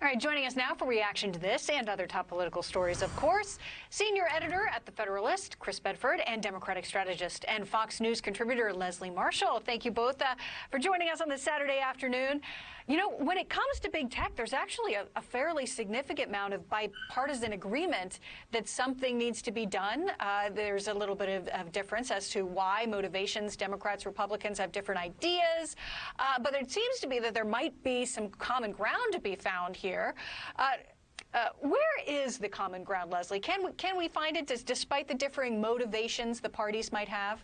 All right, joining us now for reaction to this and other top political stories, of course, senior editor at The Federalist, Chris Bedford, and Democratic strategist and Fox News contributor Leslie Marshall. Thank you both for joining us on this Saturday afternoon. You know, when it comes to big tech, there's actually a fairly significant amount of bipartisan agreement that something needs to be done. There's a little bit of difference as to why motivations, Democrats, Republicans have different ideas. But it seems to be that there might be some common ground to be found here. Where is the common ground, Leslie? Can we find it despite the differing motivations the parties might have?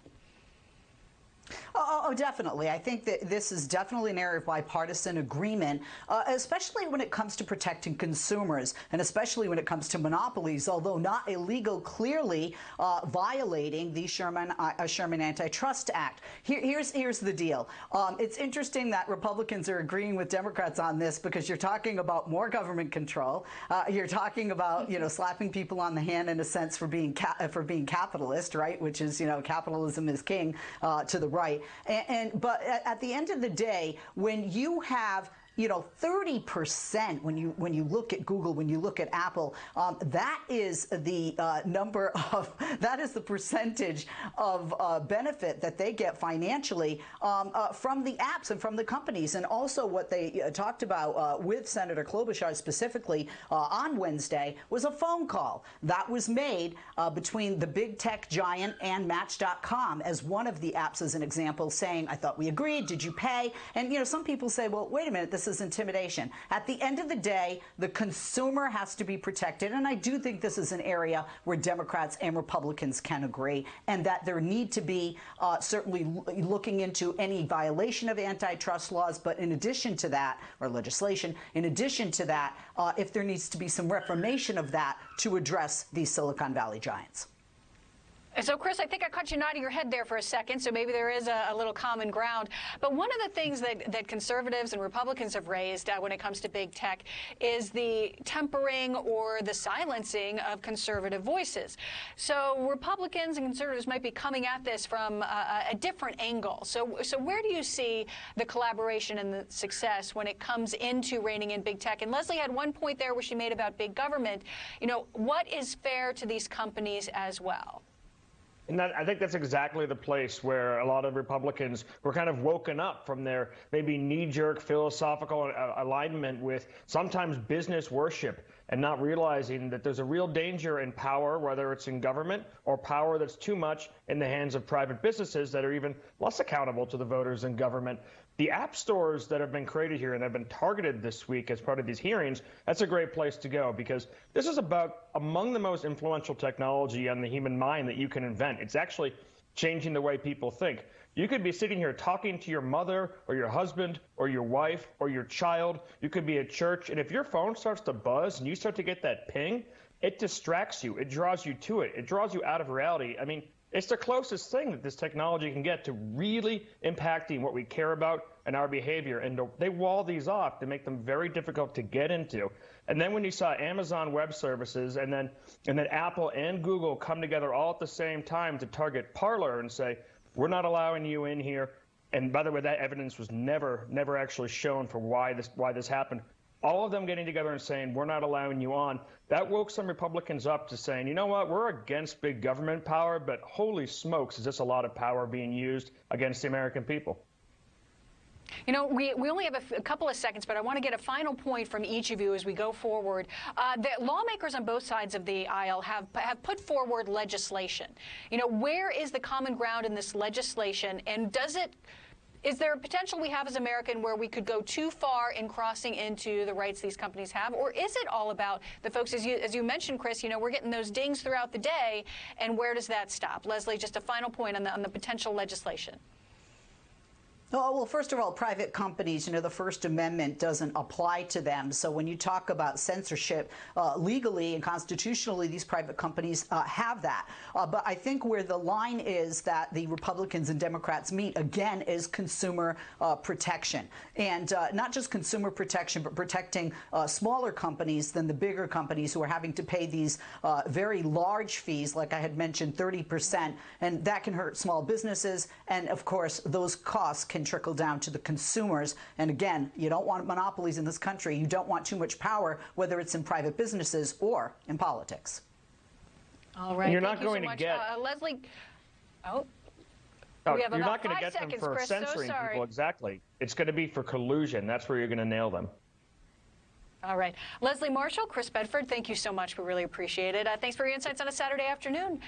Oh, definitely. I think that this is definitely an area of bipartisan agreement, especially when it comes to protecting consumers and especially when it comes to monopolies, although not illegal, clearly violating the Sherman Antitrust Act. Here's the deal. It's interesting that Republicans are agreeing with Democrats on this because you're talking about more government control. You're talking about, slapping people on the hand in a sense for being capitalist, right? Which is, capitalism is king to the right. But at the end of the day, when you have 30% when you look at Google, when you look at Apple, that is the that is the percentage of benefit that they get financially from the apps and from the companies. And also what they talked about with Senator Klobuchar specifically on Wednesday was a phone call that was made between the big tech giant and Match.com as one of the apps as an example, saying, I thought we agreed, did you pay? And some people say, well, wait a minute, this is intimidation. At the end of the day, the consumer has to be protected, and I do think this is an area where Democrats and Republicans can agree, and that there need to be certainly looking into any violation of antitrust laws, but in addition to that, or legislation, in addition to that, if there needs to be some reformation of that to address these Silicon Valley giants. So, Chris, I think I caught you nodding your head there for a second, so maybe there is a little common ground. But one of the things that conservatives and Republicans have raised when it comes to big tech is the tempering or the silencing of conservative voices. So Republicans and conservatives might be coming at this from a different angle. So where do you see the collaboration and the success when it comes into reining in big tech? And Leslie had one point there where she made about big government. What is fair to these companies as well? And I think that's exactly the place where a lot of Republicans were kind of woken up from their maybe knee-jerk philosophical alignment with sometimes business worship and not realizing that there's a real danger in power, whether it's in government or power that's too much in the hands of private businesses that are even less accountable to the voters in government. The app stores that have been created here and have been targeted this week as part of these hearings, that's a great place to go because this is about among the most influential technology on the human mind that you can invent. It's actually changing the way people think. You could be sitting here talking to your mother or your husband or your wife or your child. You could be at church, and if your phone starts to buzz and you start to get that ping, it distracts you. It draws you to it. It draws you out of reality. I mean, it's the closest thing that this technology can get to really impacting what we care about and our behavior. And they wall these off to make them very difficult to get into. And then when you saw Amazon Web Services and then Apple and Google come together all at the same time to target Parler and say, we're not allowing you in here. And by the way, that evidence was never actually shown for why this happened. All of them getting together and saying, we're not allowing you on, that woke some Republicans up to saying, you know what, we're against big government power, but holy smokes, is this a lot of power being used against the American people? We only have a couple of seconds, but I want to get a final point from each of you as we go forward. The lawmakers on both sides of the aisle have put forward legislation. Where is the common ground in this legislation, and is there a potential we have as American where we could go too far in crossing into the rights these companies have? Or is it all about the folks, as you mentioned, Chris, we're getting those dings throughout the day, and where does that stop? Leslie, just a final point on the potential legislation. Oh, well, first of all, private companies, the First Amendment doesn't apply to them. So when you talk about censorship, legally and constitutionally, these private companies have that. But I think where the line is that the Republicans and Democrats meet, again, is consumer protection. And not just consumer protection, but protecting smaller companies than the bigger companies who are having to pay these very large fees, like I had mentioned, 30%. And that can hurt small businesses. And, of course, those costs can can trickle down to the consumers. And again, you don't want monopolies in this country. You don't want too much power, whether it's in private businesses or in politics. All right. And you're Thank not you going so to much. get. Leslie. Oh. Oh, We have you're about not going to 5 get them seconds, for Chris. censoring So sorry. people. Exactly. It's going to be for collusion. That's where you're going to nail them. All right. Leslie Marshall, Chris Bedford, thank you so much. We really appreciate it. Thanks for your insights on a Saturday afternoon.